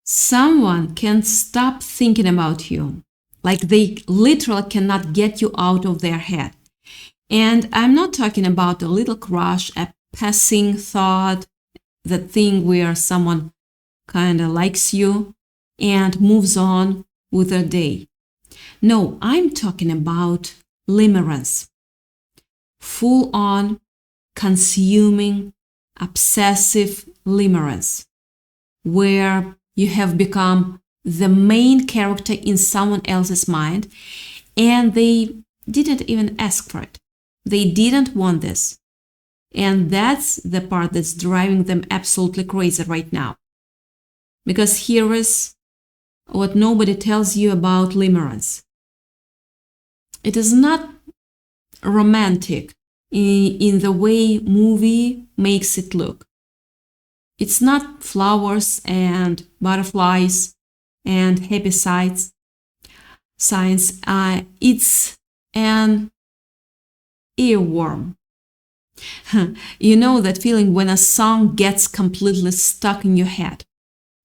Someone can't stop thinking about you. Like they literally cannot get you out of their head. And I'm not talking about a little crush, a passing thought, the thing where someone kind of likes you and moves on with their day. No, I'm talking about limerence. Full on, consuming, obsessive limerence, where you have become the main character in someone else's mind and they didn't even ask for it. They didn't want this. And that's the part that's driving them absolutely crazy right now. Because here is what nobody tells you about limerence. It is not romantic in the way movie makes it look. It's not flowers and butterflies and happy signs. It's an earworm. You know that feeling when a song gets completely stuck in your head,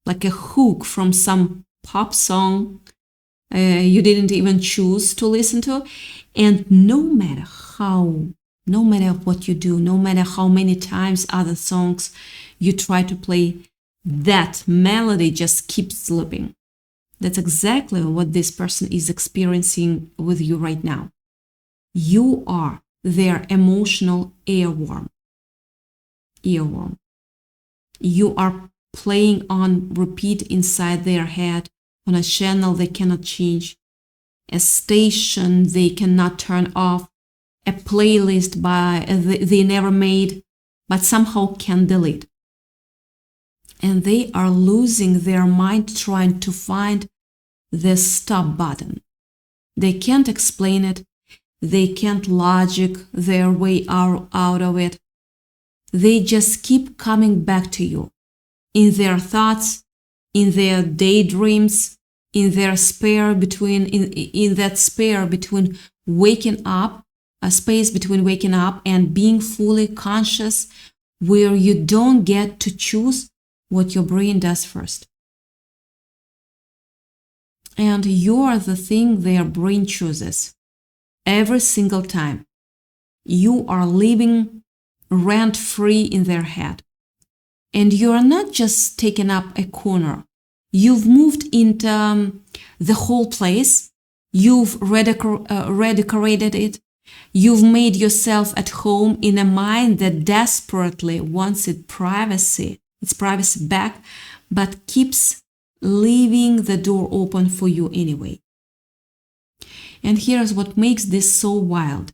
like a hook from some pop song you didn't even choose to listen to, and no matter what you do, no matter how many times other songs you try to play, that melody just keeps looping. That's exactly what this person is experiencing with you right now. You are their emotional earworm. You are playing on repeat inside their head on a channel they cannot change, a station they cannot turn off, a playlist they never made but somehow can delete. And they are losing their mind trying to find the stop button. They can't explain it. They can't logic their way out of it. They just keep coming back to you in their thoughts, in their daydreams, in that spare between waking up, a space between waking up and being fully conscious, where you don't get to choose what your brain does first. And you are the thing their brain chooses every single time. You are living rent-free in their head. And you are not just taking up a corner. You've moved into the whole place. You've redecorated it. You've made yourself at home in a mind that desperately wants its privacy back, but keeps leaving the door open for you anyway. And here's what makes this so wild.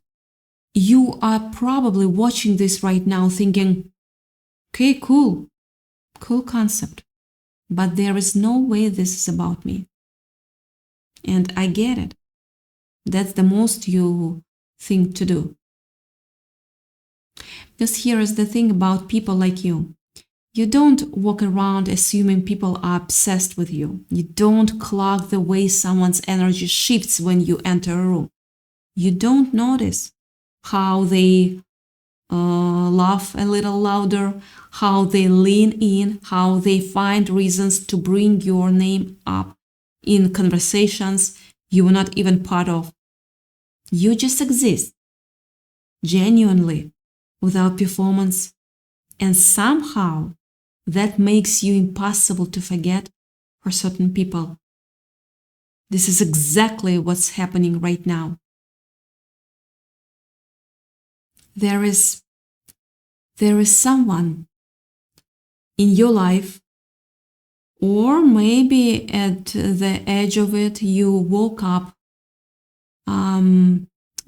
You are probably watching this right now thinking, okay, cool concept, but there is no way this is about me. And I get it. That's the most you think to do. Because here is the thing about people like you. You don't walk around assuming people are obsessed with you. You don't clock the way someone's energy shifts when you enter a room. You don't notice how they laugh a little louder, how they lean in, how they find reasons to bring your name up in conversations you were not even part of. You just exist, genuinely, without performance, and somehow that makes you impossible to forget for certain people. This is exactly what's happening right now. There is someone in your life, or maybe at the edge of it, you woke up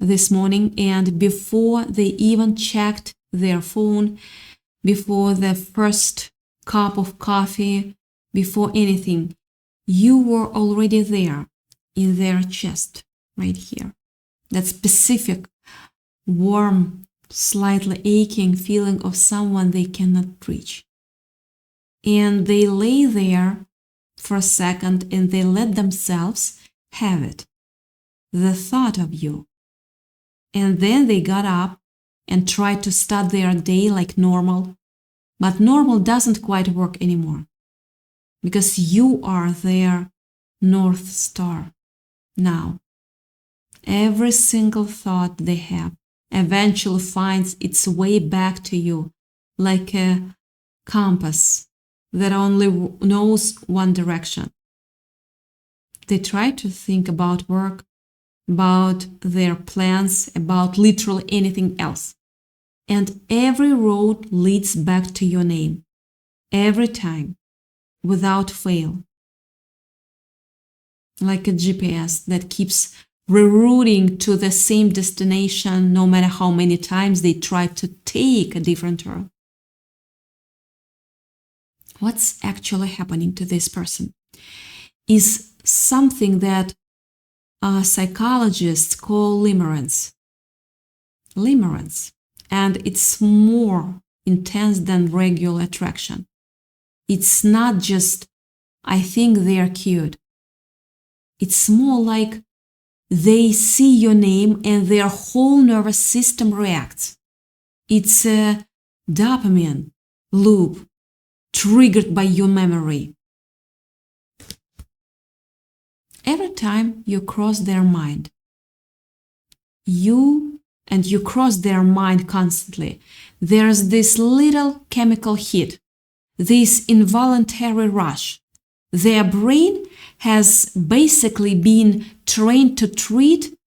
this morning, and before they even checked their phone, before the first cup of coffee, before anything, you were already there in their chest, right here. That specific, warm, slightly aching feeling of someone they cannot reach. And they lay there for a second and they let themselves have it, the thought of you. And then they got up and tried to start their day like normal. But normal doesn't quite work anymore. because you are their North Star. Now, every single thought they have eventually finds its way back to you like a compass that only knows one direction. They try to think about work, about their plans, about literally anything else. And every road leads back to your name, every time, without fail. Like a GPS that keeps rerouting to the same destination no matter how many times they try to take a different turn. What's actually happening to this person is something that psychologists call limerence. Limerence. And it's more intense than regular attraction. It's not just, I think they are cute. It's more like they see your name and their whole nervous system reacts. It's a dopamine loop triggered by your memory. Every time you cross their mind, you cross their mind constantly, there's this little chemical hit, this involuntary rush. Their brain has basically been trained to treat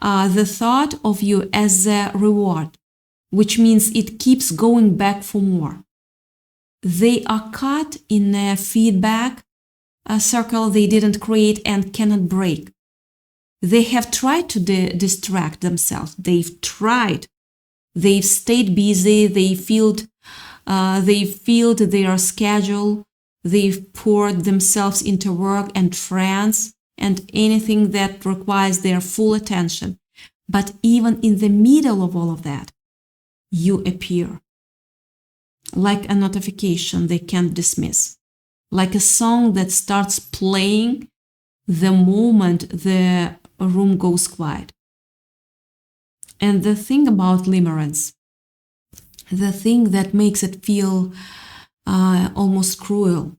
the thought of you as a reward, which means it keeps going back for more. They are caught in a feedback circle they didn't create and cannot break. They have tried to distract themselves. They've tried. They've stayed busy. They filled their schedule. They've poured themselves into work and friends and anything that requires their full attention. But even in the middle of all of that, you appear. Like a notification they can't dismiss. Like a song that starts playing the moment the room goes quiet. And the thing about limerence, the thing that makes it feel almost cruel,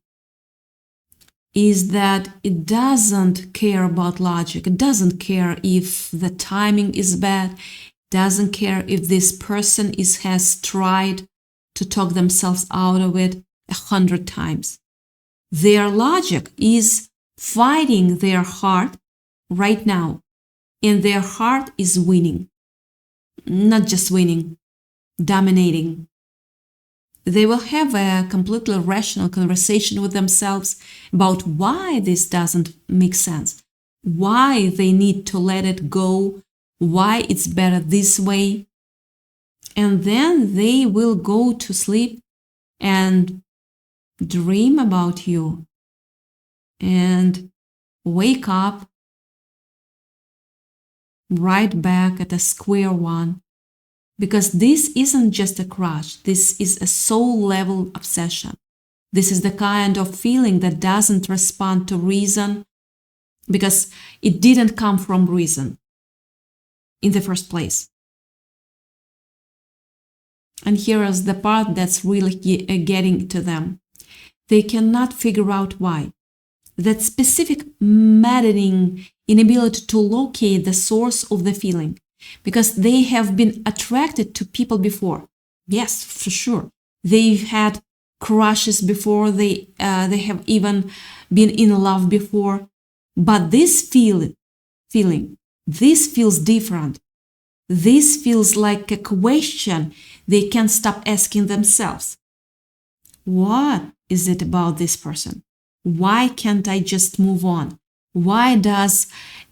is that it doesn't care about logic. It doesn't care if the timing is bad. It doesn't care if this person has tried to talk themselves out of it 100 times. Their logic is fighting their heart right now, and their heart is winning. Not just winning, dominating. They will have a completely rational conversation with themselves about why this doesn't make sense, why they need to let it go, why it's better this way. And then they will go to sleep and dream about you and wake up right back at a square one. Because this isn't just a crush, this is a soul-level obsession. This is the kind of feeling that doesn't respond to reason because it didn't come from reason in the first place. And here is the part that's really getting to them. They cannot figure out why. That specific maddening inability to locate the source of the feeling. Because they have been attracted to people before. Yes, for sure. They've had crushes before. They have even been in love before. But this feeling, this feels different. This feels like a question they can't stop asking themselves. What is it about this person? Why can't I just move on? Why does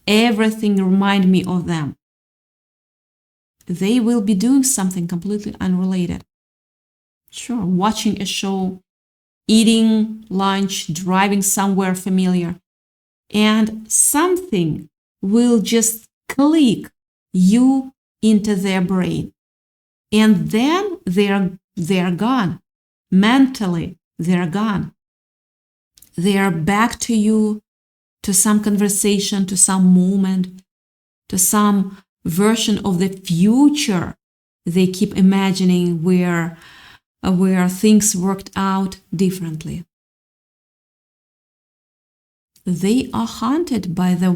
everything remind me of them? They will be doing something completely unrelated. Sure, watching a show, eating lunch, driving somewhere familiar, and something will just click you into their brain. And then they're gone. Mentally, they're gone. They are back to you, to some conversation, to some moment, to some version of the future they keep imagining where things worked out differently. They are haunted by the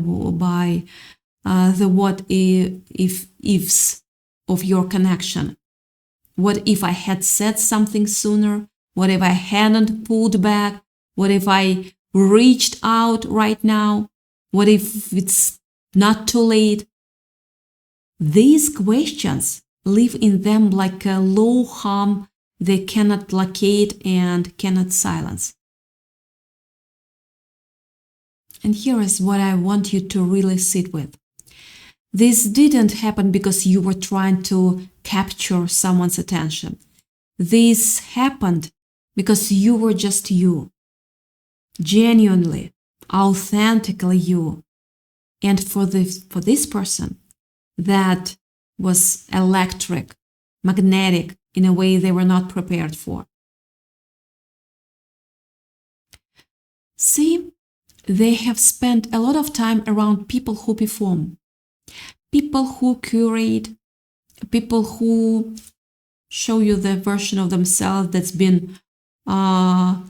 what ifs of your connection. What if I had said something sooner? What if I hadn't pulled back? What if I reached out right now? What if it's not too late? These questions live in them like a low hum they cannot locate and cannot silence. And here is what I want you to really sit with. This didn't happen because you were trying to capture someone's attention. This happened because you were just you, genuinely, authentically you. And for this person, that was electric, magnetic, in a way they were not prepared for. See, they have spent a lot of time around people who perform, people who curate, people who show you the version of themselves that's been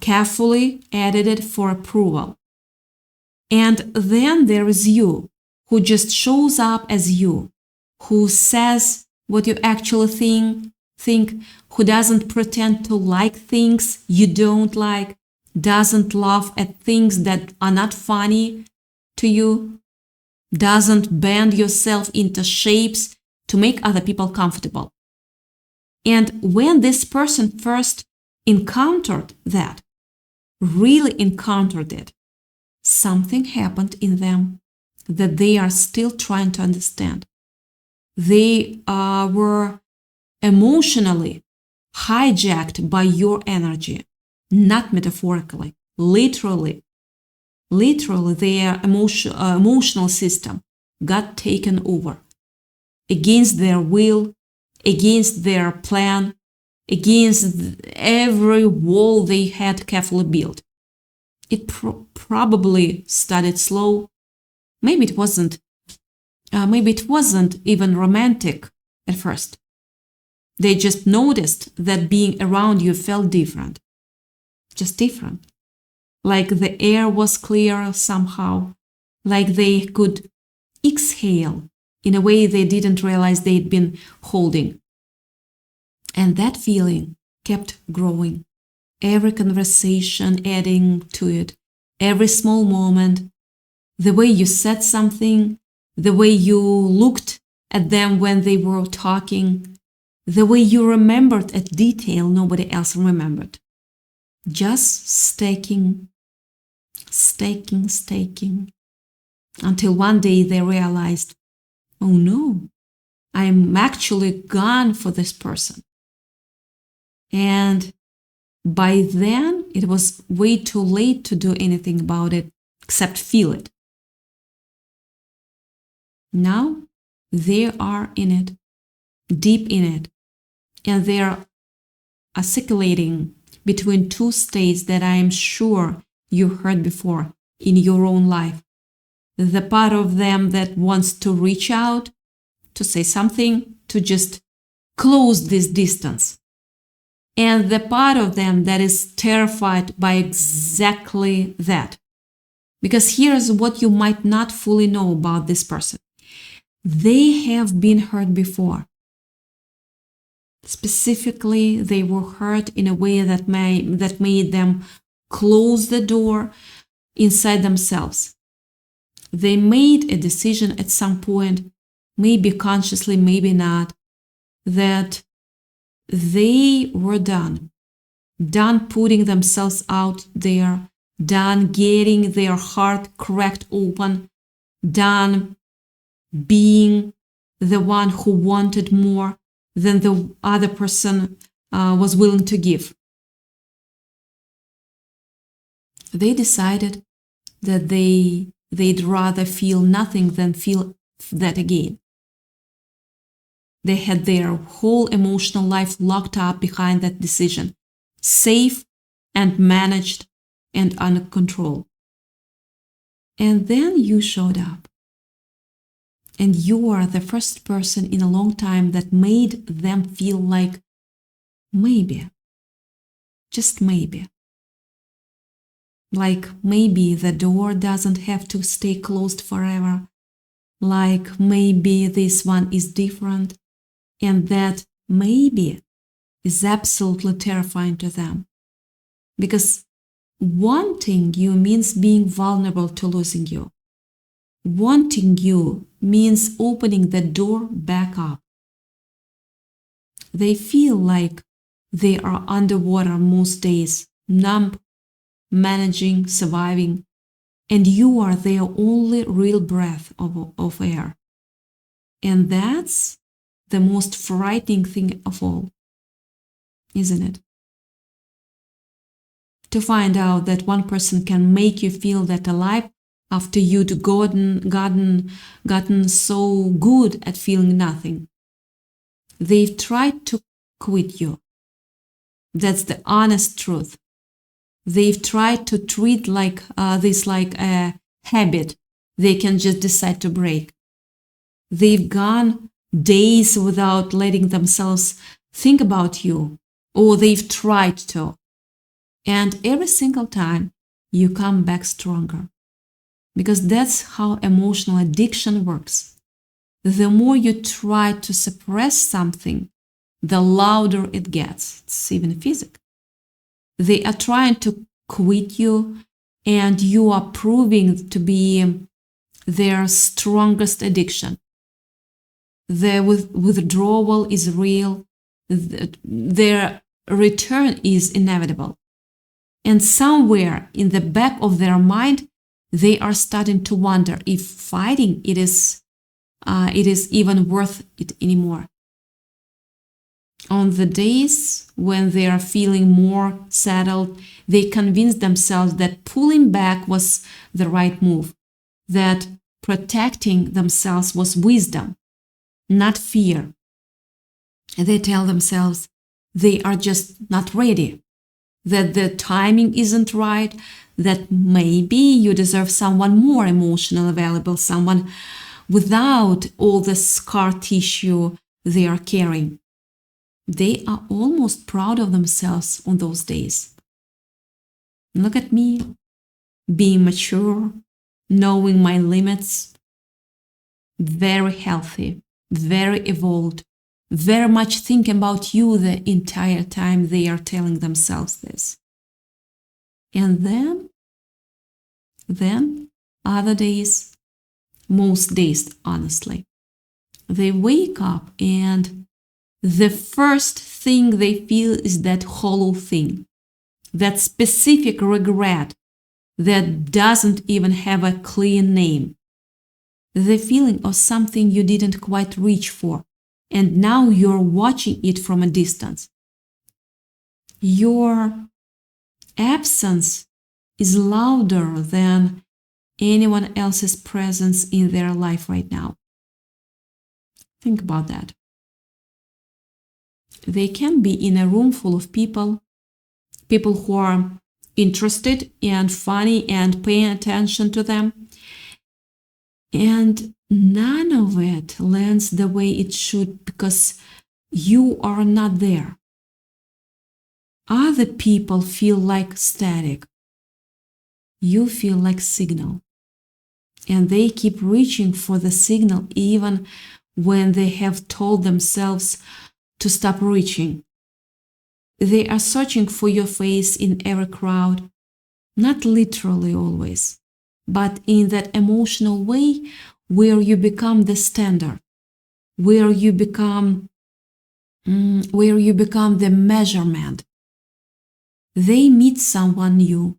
carefully edited for approval. And then there is you, who just shows up as you, who says what you actually think, who doesn't pretend to like things you don't like, doesn't laugh at things that are not funny to you, doesn't bend yourself into shapes to make other people comfortable. And when this person first encountered that, really encountered it, something happened in them that they are still trying to understand. They were emotionally hijacked by your energy, not metaphorically, literally. Literally, their emotional system got taken over against their will, against their plan, against every wall they had carefully built. It probably started slow. Maybe it wasn't even romantic at first. They just noticed that being around you felt different. Just different. Like the air was clearer somehow. Like they could exhale in a way they didn't realize they'd been holding. And that feeling kept growing. Every conversation adding to it. Every small moment. The way you said something. The way you looked at them when they were talking. The way you remembered a detail nobody else remembered. Just staking. Until one day they realized, oh no, I'm actually gone for this person. And by then, it was way too late to do anything about it except feel it. Now, they are in it, deep in it, and they're oscillating between two states that I am sure you heard before in your own life. The part of them that wants to reach out, to say something, to just close this distance. And the part of them that is terrified by exactly that. Because here's what you might not fully know about this person. They have been hurt before. Specifically, they were hurt in a way that made them close the door inside themselves. They made a decision at some point, maybe consciously, maybe not, that they were done putting themselves out there, done getting their heart cracked open, done being the one who wanted more than the other person was willing to give. They decided that they'd rather feel nothing than feel that again. They had their whole emotional life locked up behind that decision, safe and managed and under control. And then you showed up. And you are the first person in a long time that made them feel like maybe, just maybe, Like maybe the door doesn't have to stay closed forever. Like maybe this one is different, and that maybe is absolutely terrifying to them. Because wanting you means being vulnerable to losing you. Wanting you means opening the door back up. They feel like they are underwater most days, numb, managing, surviving, and you are their only real breath of air. And that's the most frightening thing of all, isn't it? To find out that one person can make you feel that alive after you'd gotten so good at feeling nothing. They've tried to quit you. That's the honest truth. They've tried to treat this like a habit they can just decide to break. They've gone days without letting themselves think about you, or they've tried to. And every single time you come back stronger. Because that's how emotional addiction works. The more you try to suppress something, the louder it gets. It's even physical. They are trying to quit you, and you are proving to be their strongest addiction. The withdrawal is real. Their return is inevitable. And somewhere in the back of their mind, they are starting to wonder if fighting it is even worth it anymore. On the days when they are feeling more settled, they convince themselves that pulling back was the right move, that protecting themselves was wisdom, not fear. They tell themselves they are just not ready, that the timing isn't right, that maybe you deserve someone more emotionally available, someone without all the scar tissue they are carrying. They are almost proud of themselves on those days. Look at me, being mature, knowing my limits, very healthy, very evolved, very much thinking about you the entire time they are telling themselves this. And then other days, most days honestly, they wake up and the first thing they feel is that hollow thing, that specific regret that doesn't even have a clear name. The feeling of something you didn't quite reach for, and now you're watching it from a distance. Your absence is louder than anyone else's presence in their life right now. Think about that. They can be in a room full of people who are interested and funny and paying attention to them. And none of it lands the way it should because you are not there. Other people feel like static. You feel like signal. And they keep reaching for the signal even when they have told themselves to stop reaching. They are searching for your face in every crowd, not literally always, but in that emotional way where you become the standard, where you become the measurement. They meet someone new,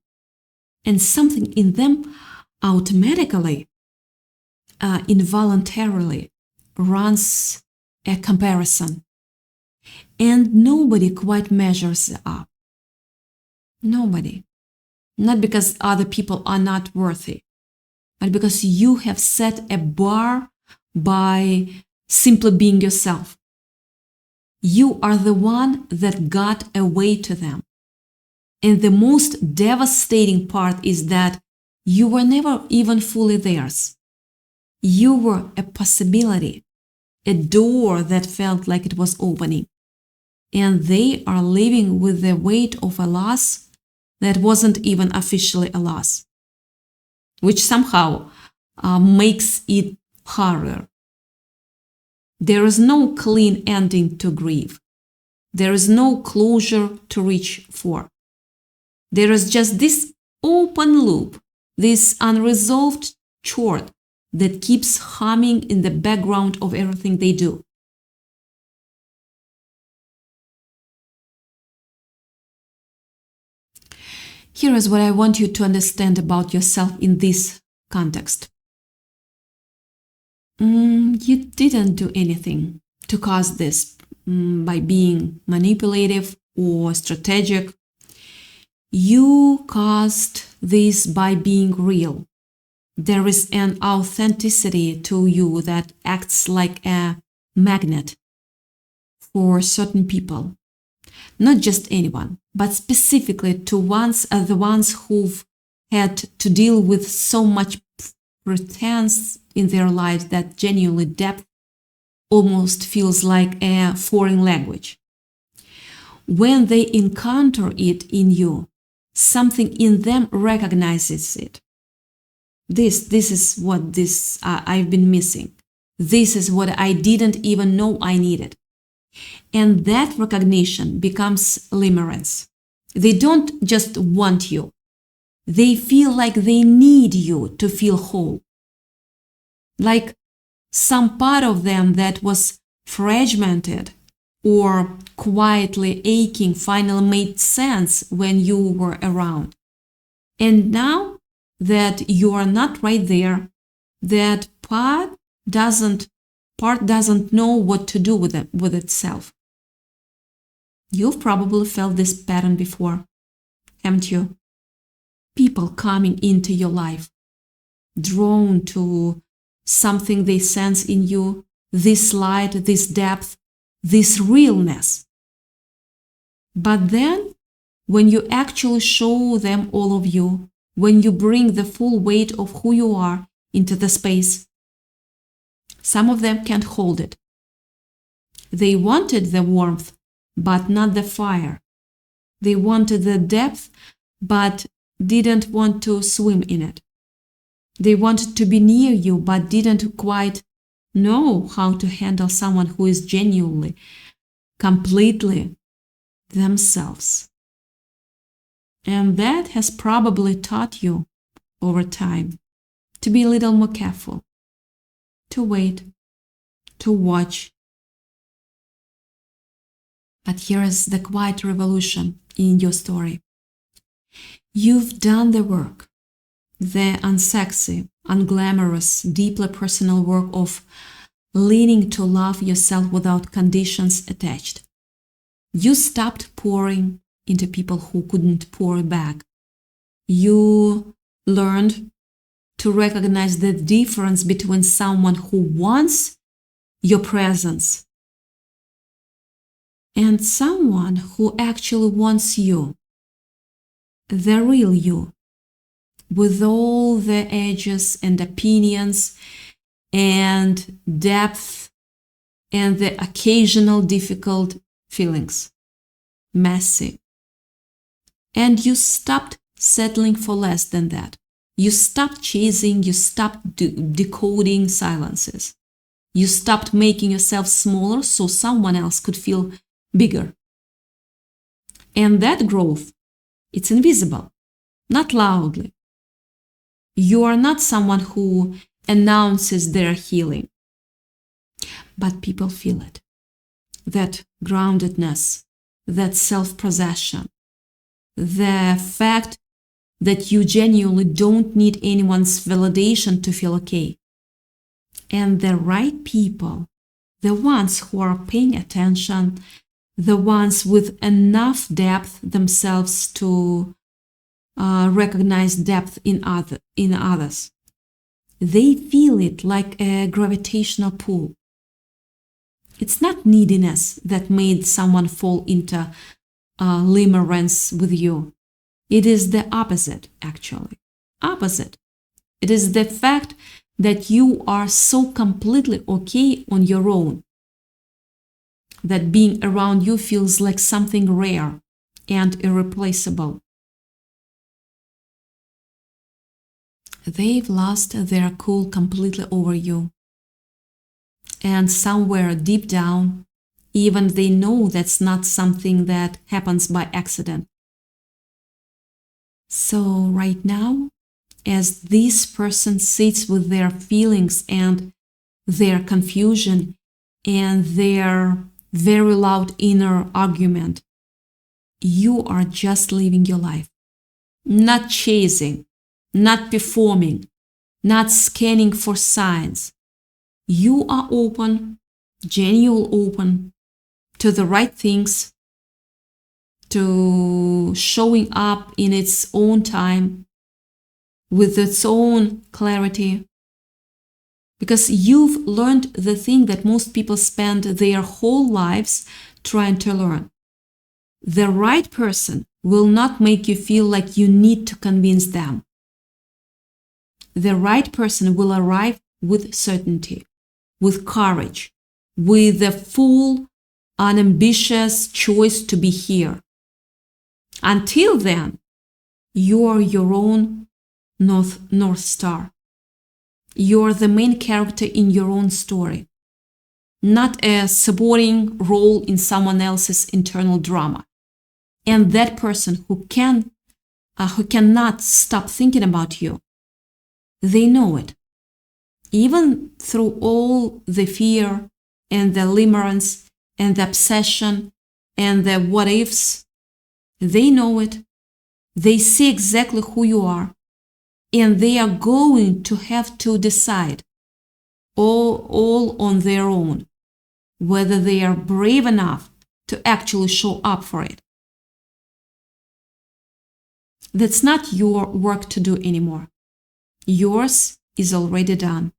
and something in them automatically, involuntarily runs a comparison. And nobody quite measures up. Nobody. Not because other people are not worthy, but because you have set a bar by simply being yourself. You are the one that got away to them. And the most devastating part is that you were never even fully theirs. You were a possibility, a door that felt like it was opening. And they are living with the weight of a loss that wasn't even officially a loss, which somehow makes it harder. There is no clean ending to grief. There is no closure to reach for. There is just this open loop, this unresolved chord that keeps humming in the background of everything they do. Here is what I want you to understand about yourself in this context. You didn't do anything to cause this by being manipulative or strategic. You caused this by being real. There is an authenticity to you that acts like a magnet for certain people. Not just anyone, but specifically to the ones who've had to deal with so much pretense in their lives that genuinely depth almost feels like a foreign language. When they encounter it in you, something in them recognizes it. This is what I've been missing. This is what I didn't even know I needed. And that recognition becomes limerence. They don't just want you. They feel like they need you to feel whole. Like some part of them that was fragmented or quietly aching finally made sense when you were around. And now that you are not right there, that part doesn't know what to do with itself. You've probably felt this pattern before, haven't you? People coming into your life, drawn to something they sense in you, this light, this depth, this realness. But then, when you actually show them all of you, when you bring the full weight of who you are into the space, some of them can't hold it. They wanted the warmth, but not the fire. They wanted the depth, but didn't want to swim in it. They wanted to be near you, but didn't quite know how to handle someone who is genuinely, completely themselves. And that has probably taught you over time to be a little more careful, to wait, to watch. But here is the quiet revolution in your story. You've done the work, the unsexy, unglamorous, deeply personal work of learning to love yourself without conditions attached. You stopped pouring into people who couldn't pour back. You learned to recognize the difference between someone who wants your presence and someone who actually wants you, the real you, with all the edges and opinions and depth and the occasional difficult feelings. Messy. And you stopped settling for less than that. You stopped chasing, you stopped decoding silences. You stopped making yourself smaller so someone else could feel bigger. And that growth, it's invisible, not loudly. You are not someone who announces their healing, but people feel it. That groundedness, that self-possession, the fact that you genuinely don't need anyone's validation to feel okay. And the right people, the ones who are paying attention, the ones with enough depth themselves to recognize depth in others, they feel it like a gravitational pull. It's not neediness that made someone fall into limerence with you. It is the opposite, actually. Opposite. It is the fact that you are so completely okay on your own that being around you feels like something rare and irreplaceable. they've lost their cool completely over you. And somewhere deep down, even they know that's not something that happens by accident. So right now, as this person sits with their feelings and their confusion and their very loud inner argument, you are just living your life, not chasing, not performing, not scanning for signs. You are open, genuinely open to the right things, to showing up in its own time, with its own clarity. Because you've learned the thing that most people spend their whole lives trying to learn. The right person will not make you feel like you need to convince them. The right person will arrive with certainty, with courage, with the full, unambitious choice to be here. Until then, you're your own North Star. You're the main character in your own story, not a supporting role in someone else's internal drama. And that person who cannot stop thinking about you, they know it. Even through all the fear and the limerence and the obsession and the what ifs, they know it. They see exactly who you are. And they are going to have to decide all on their own whether they are brave enough to actually show up for it. That's not your work to do anymore. Yours is already done.